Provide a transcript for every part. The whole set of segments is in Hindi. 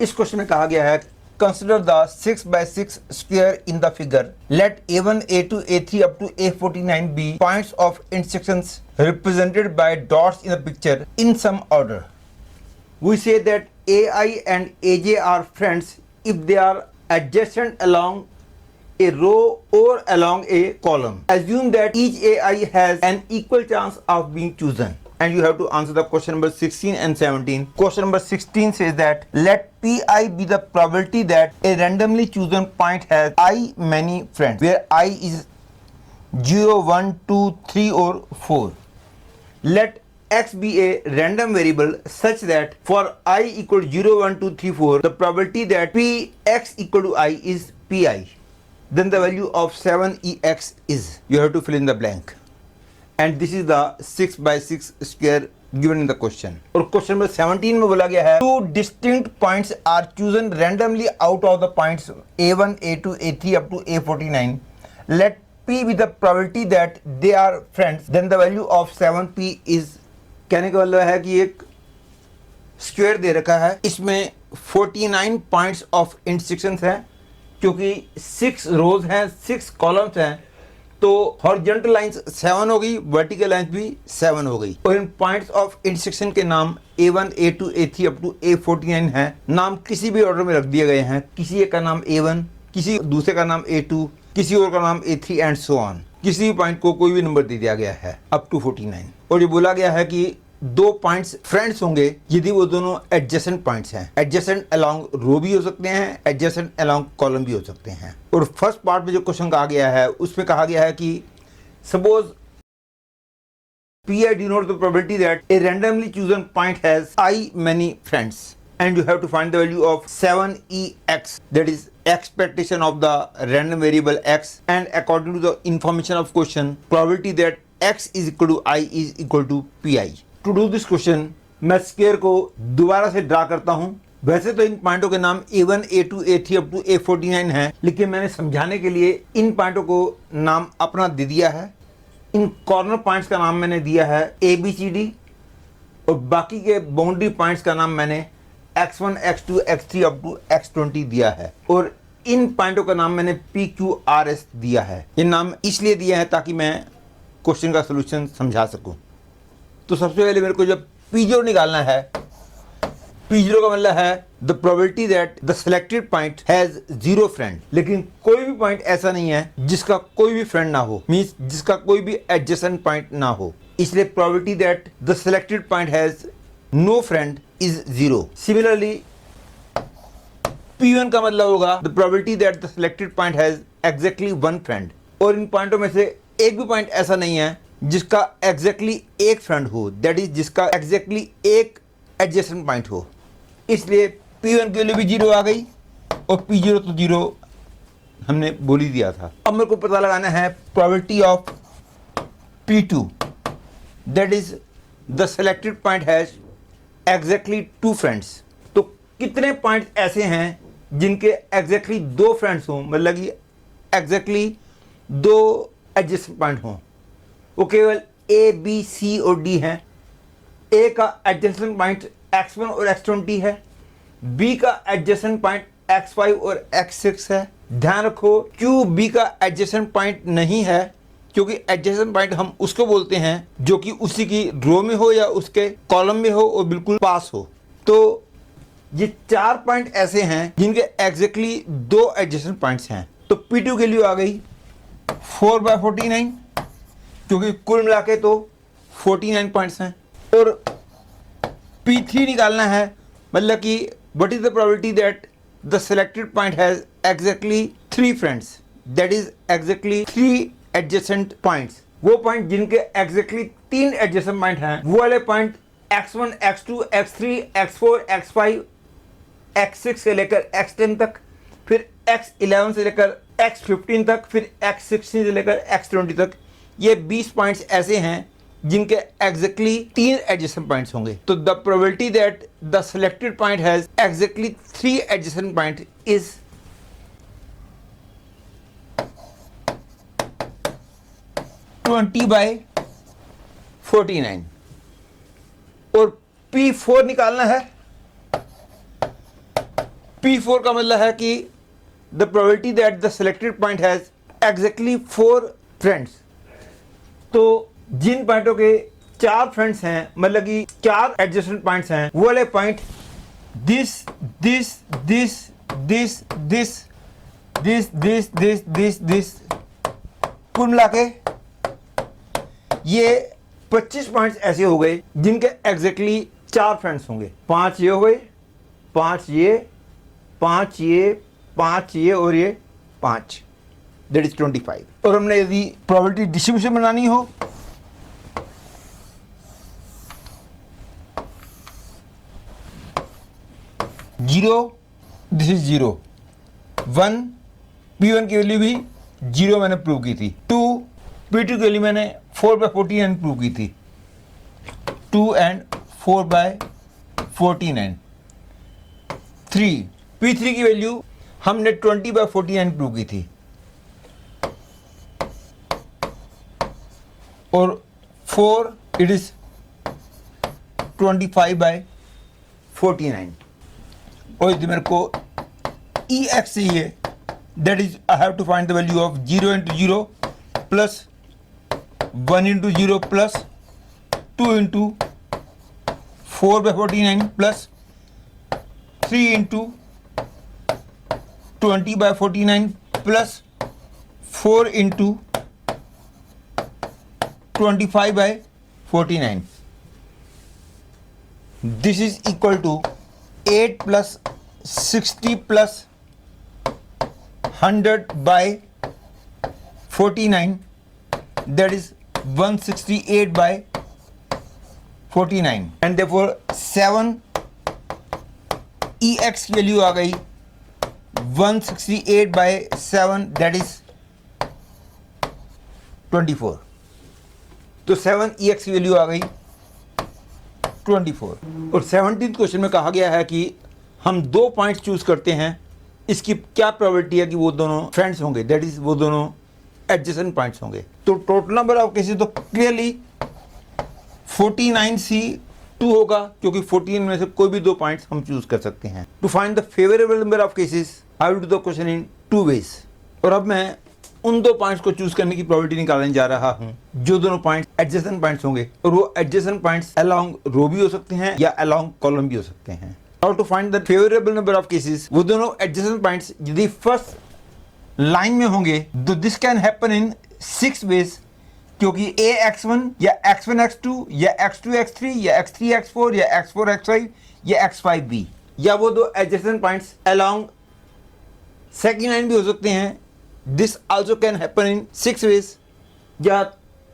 इस क्वेश्चन में कहा गया है consider the 6x6 square in the figure let a1 a2 a3 up to a49 be points of intersections represented by dots in the picture in some order. We say that ai and aj are friends if they are adjacent along a row or along a column. Assume that each ai has an equal chance of being chosen. And you have to answer the question number 16 and 17. Question number 16 says that let pi be the probability that a randomly chosen point has I many friends, where I is 0, 1, 2, 3 or 4. Let x be a random variable such that for I equal to 0, 1, 2, 3, 4, the probability that px equal to I is pi. Then the value of 7ex is, you have to fill in the blank. And this is the 6x6 square given in the question. और क्वेश्चन नंबर 17 में बोला गया है two distinct points are chosen randomly out of the points a1, a2, a3 up to a49. Let p be the probability that they are friends. Then the value of 7p is, कहने का मतलब है कि एक स्क्वायर दे रखा है, इसमें 49 पॉइंट्स ऑफ इंटरसेक्शंस हैं, क्योंकि 6 रोज हैं, 6 कॉलम्स हैं, तो हॉरिजॉन्टल लाइंस 7 हो गई, वर्टिकल लाइंस भी 7 हो गई। और इन पॉइंट्स ऑफ इंटरसेक्शन के नाम a1, a2, a3 up to a49 हैं। नाम किसी भी ऑर्डर में रख दिए गए हैं, किसी एक का नाम a1, किसी दूसरे का नाम a2, किसी और का नाम a3 एंड सो ऑन। किसी भी पॉइंट को कोई भी नंबर दे दिया गया है अप टू 49। और ये बोला गया है कि दो पॉइंट्स फ्रेंड्स होंगे यदि वो दोनों एडजेसेंट पॉइंट्स हैं। एडजेसेंट अलोंग रो भी हो सकते हैं, एडजेसेंट अलोंग कॉलम भी हो सकते हैं। और फर्स्ट पार्ट में जो क्वेश्चन कहा गया है उसमें कहा गया है कि suppose pi denotes the probability that a randomly chosen point has I many friends and you have to find the value of 7ex, that is expectation of the random variable x, and according to the information of question probability that x is equal to I is equal to pi. To do this question मैं स्क्वायर को दोबारा से ड्रा करता हूं। वैसे तो इन पॉइंटों के नाम a1, a2, a3 up to a49 हैं, लेकिन मैंने समझाने के लिए इन पॉइंटों को नाम अपना दे दिया है। इन कॉर्नर पॉइंट्स का नाम मैंने दिया है ABCD और बाकी के बाउंड्री पॉइंट्स का नाम मैंने x1, x2, x3 up to x20 दिया है। और इन पॉइंटों का नाम मैंने PQRS दिया है। ये नाम इसलिए दिया है ताकि मैं क्वेश्चन का सोल्यूशन समझा सकूं। तो सबसे पहले मेरे को जब P0 निकालना है, P0 का मतलब है the probability that the selected point has 0 friend. लेकिन कोई भी पॉइंट ऐसा नहीं है जिसका कोई भी फ्रेंड ना हो, मींस जिसका कोई भी एडजेसेंट पॉइंट ना हो, इसलिए probability that the selected point has no friend is 0। Similarly P1 का मतलब होगा the probability that the selected point has exactly 1 friend. और इन पॉइंटों में से एक भी पॉइंट ऐसा नहीं है जिसका एग्जैक्टली एक फ्रेंड हो, दैट इज जिसका एग्जैक्टली एक एडजेसेंट पॉइंट हो। इसलिए P1 के लिए भी 0 आ गई और P0 तो 0 हमने बोल ही दिया था। अब मेरे को पता लगाना है probability of P2, that is the selected point has exactly 2 friends. तो कितने पॉइंट ऐसे हैं जिनके एग्जैक्टली 2 फ्रेंड्स हों, मतलब कि एग्जैक्टली 2 एडजेसेंट पॉइंट हों। वो केवल A, B, C और D हैं। A का एडजेसेंट पॉइंट x1 और x20 है, B का एडजेसेंट पॉइंट x5 और x6 है। ध्यान रखो QB का एडजेसेंट पॉइंट नहीं है, क्योंकि एडजेसेंट पॉइंट हम उसको बोलते हैं जो कि उसी की रो में हो या उसके कॉलम में हो और बिल्कुल पास हो। तो ये 4 पॉइंट ऐसे हैं जिनके एग्जैक्टली 2 एडजेसेंट पॉइंट्स हैं। तो P2 के लिए आ गई 4/49, क्योंकि कुल मिला के तो 49 पॉइंट्स हैं। और P3 निकालना है, मतलब कि what is the probability that the selected point has exactly 3 friends, that is exactly 3 adjacent points. वो पॉइंट जिनके एग्जैक्टली 3 एडजेसेंट पॉइंट हैं, वो वाले point x1, x2, x3, x4, x5, x6 से लेकर x10 तक, फिर x11 से लेकर x15 तक, फिर x16 से लेकर x20 तक। ये 20 पॉइंट्स ऐसे हैं जिनके एग्जैक्टली 3 एडजेसेंट पॉइंट्स होंगे। तो the probability that the selected point has exactly 3 adjacent point is 20/49। और P4 निकालना है, P4 का मतलब है कि the probability that the selected point has exactly 4 friends. तो जिन पॉइंटों के 4 फ्रेंड्स हैं, मतलब कि 4 एडजेसेंट पॉइंट्स हैं, वो वाले point this this this this this this this this this this कुल मिला के ये 25 पॉइंट्स ऐसे हो गए जिनके एग्जैक्टली 4 फ्रेंड्स होंगे। 5 ये हो गए, 5 ये, 5 ये, 5 ये और ये 5, दैट इज 25। और हमने यदि प्रोबेबिलिटी डिस्ट्रीब्यूशन बनानी हो, जीरो, दिस इज 0, 1, P1 की वैल्यू भी 0 मैंने प्रूव की थी, 2, P2 की वैल्यू मैंने 4/49 प्रूव की थी, 2 एंड 4/49, 3, P3 की वैल्यू हमने 20/49 प्रूव की थी, और 4 इट इज 25/49। और यदि मेरे को EX चाहिए, that is I have to find the value of 0 into 0 plus 1 into 0 plus 2 into 4/49 plus 3 into 20/49 plus 4 into 25/49. This is equal to 8 plus 60 plus 100/49, that is 168/49, and therefore 7 EX की वैल्यू आ गई 168/7, that is 24। तो 7 EX की वैल्यू आ गई 24। और 17th क्वेश्चन में कहा गया है कि हम 2 पॉइंट्स चूज करते हैं, इसकी क्या प्रोबेबिलिटी है कि वो दोनों फ्रेंड्स होंगे, दैट इज वो दोनों एडजेसेंट पॉइंट्स होंगे। तो टोटल नंबर ऑफ केसेस तो क्लियरली 49C2 होगा, क्योंकि 14 में से कोई भी 2 पॉइंट्स हम चूज कर सकते हैं। To find the favourable number of cases I will do the question in 2 ways. और अब मैं उन 2 पॉइंट्स को चूज करने की प्रोबेबिलिटी निकालने जा रहा हूं जो दोनों पॉइंट्स एडजेसेंट पॉइंट्स होंगे, और वो एडजेसेंट पॉइंट्स अलोंग रो भी हो सकते हैं या अलोंग कॉलम भी हो सकते हैं। How to find the favorable number of cases, वो दोनों adjacent points यदि फर्स्ट लाइन में होंगे तो this can happen in 6 ways, क्योंकि AX1 या X1X2 या X2X3 या X3X4 या X4X5 या X5B, या वो 2 adjacent points along second line भी हो सकते हैं, this also can happen in 6 ways, या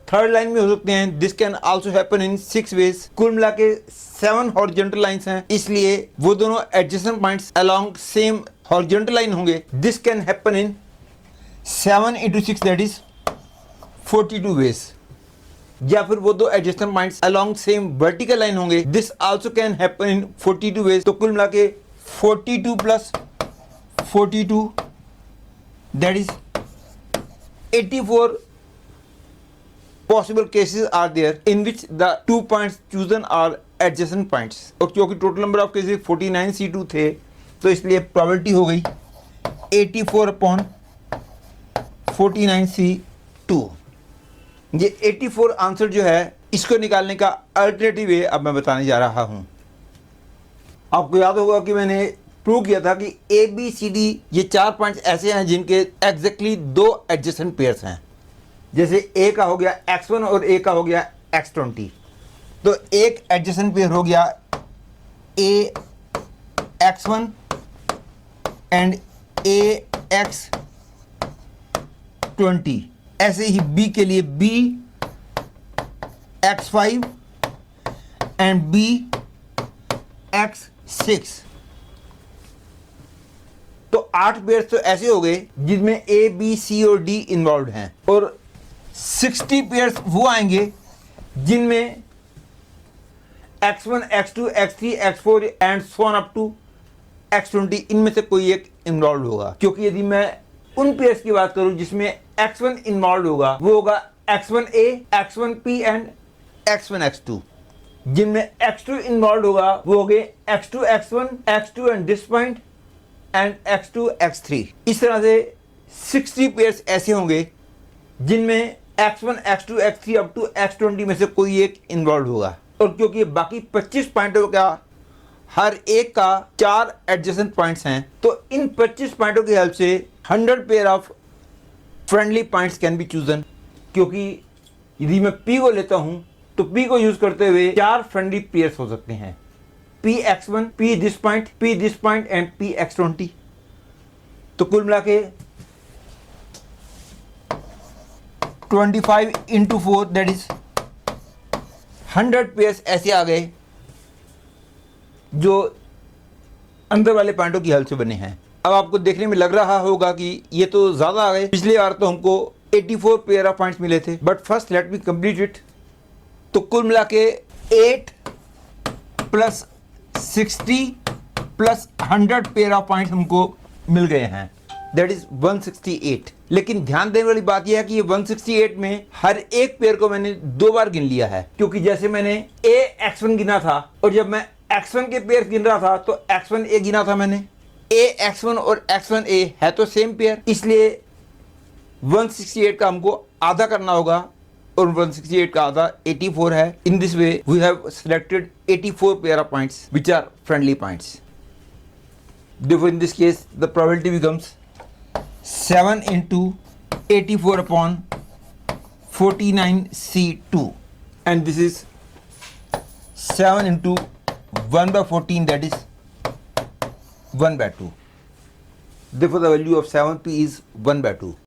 थर्ड लाइन में हो सकते हैं, this can also happen in 6 ways. कुल मिला के 7 हॉरिजॉन्टल लाइंस हैं, इसलिए वो दोनों adjacent points along same horizontal line होंगे। This can happen in 7 into 6, that is 42 ways. या फिर वो 2 adjacent points along same vertical line होंगे, this also can happen in 42 ways. तो कुल मिला के 42 plus 42, that is 84 possible cases are there in which the 2 points chosen are adjacent points। और क्योंकि total number of cases 49C2 थे, तो इसलिए प्रोबेबिलिटी हो गई 84/49C2। ये 84 आंसर जो है, इसको निकालने का अल्टरनेटिव वे अब मैं बताने जा रहा हूं। आपको याद होगा कि मैंने प्रूव किया था कि ABCD ये 4 पॉइंट्स ऐसे हैं जिनके एग्जैक्टली 2 एडजेसेंट पेयर्स हैं। जैसे A का हो गया X1 और A का हो गया X20, तो एक एडजेसेंट पेयर हो गया AX1 एंड AX20। ऐसे ही B के लिए BX5 एंड BX6। तो 8 पेयर्स तो ऐसे हो गए जिनमें A, B, C और D इन्वॉल्व हैं, और 60 पेयर्स वो आएंगे जिनमें X1, X2, X3, X4 and so on up to X20 इनमें से कोई एक इन्वॉल्व होगा। क्योंकि यदि मैं उन पेयर्स की बात करूं जिसमें X1 इन्वॉल्व होगा, वो होगा X1A, X1P एंड X1X2। जिनमें X2 इन्वॉल्व होगा वो हो गए X2, X1, X2 and this point, and x2 x3। इस तरह से 60 पेयर्स ऐसे होंगे जिनमें x1 x2 x3 up to x20 में से कोई एक इन्वॉल्व होगा। और क्योंकि बाकी 25 पॉइंटों का हर एक का 4 एडजेसेंट पॉइंट्स हैं, तो इन 25 पॉइंटों की हेल्प से 100 pair of friendly points can be chosen. क्योंकि यदि मैं P को लेता हूं तो P को यूज करते हुए 4 फ्रेंडली पेयर्स हो सकते हैं, Px1, P this point and Px20। तो कुल मिला के 25 into 4 दैट इज 100 पेयर्स ऐसे आ गए जो अंदर वाले पॉइंटों की हेल्प से बने हैं। अब आपको देखने में लग रहा होगा कि ये तो ज़्यादा आ गए, पिछली बार तो हमको 84 पेयर ऑफ पॉइंट्स मिले थे, but first let me complete it. तो कुल मिला के 8 plus 60 plus 100 pair of points हमको मिल गए हैं, दैट इज 168। लेकिन ध्यान देने वाली बात यह है कि ये 168 में हर एक पेयर को मैंने 2 बार गिन लिया है, क्योंकि जैसे मैंने AX1 गिना था और जब मैं X1 के पेयर गिन रहा था तो X1A गिना था मैंने। AX1 और X1A है तो सेम पेयर, इसलिए 168 का हमको आधा करना होगा और 168 का आधा 84 है। In this way we have selected 84 pair of points which are friendly points. Therefore, in this case, the probability becomes 7 into 84 upon 49C2, and this is 7 into 1 by 14, that is 1 by 2. Therefore, the value of 7p is 1 by 2.